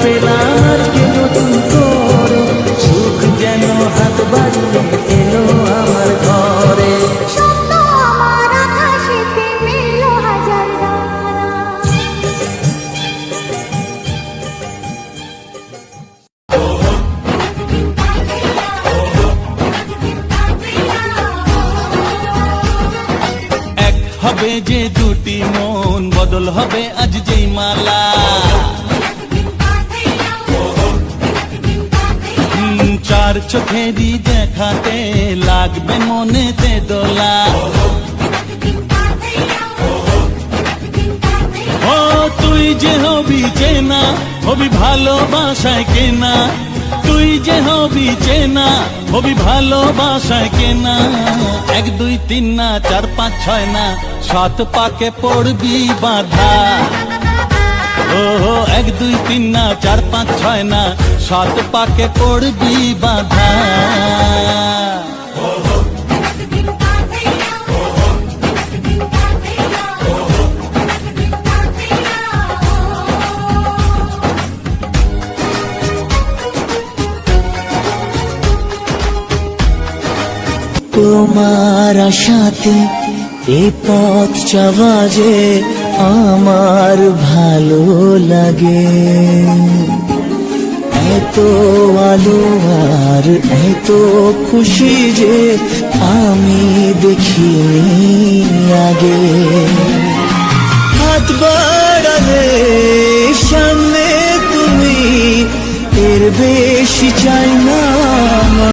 পেলাম আজকে নতুন করে, সুখ যেন হাত বাড়িয়ে এলো আমার ঘরে। স্বপ্ন আমার আকাশেতে মিলল হাজার তারা। এক হবে যে দুটি মন, বদল হবে আজ যেই মালা। চার চোখেরই দেখাতে লাগবে মনেতে দোলা। ও তুই যে হবি চেনা, হবি ভালোবাসায় কেনা। তুই যে হবি চেনা, হবি ভালোবাসায় কেনা। 1 2 3 না 4 5 6 না 7 পাকে পড়বি বাধা। ও 1 2 3 না 4 5 6 না 7 পাকে পড়বি বাধা। তোমার আশাতে এই পথ চাওয়া যে আমার ভালো লাগে। এত আলো আর এত খুশি যে আমি দেখিনি আগে।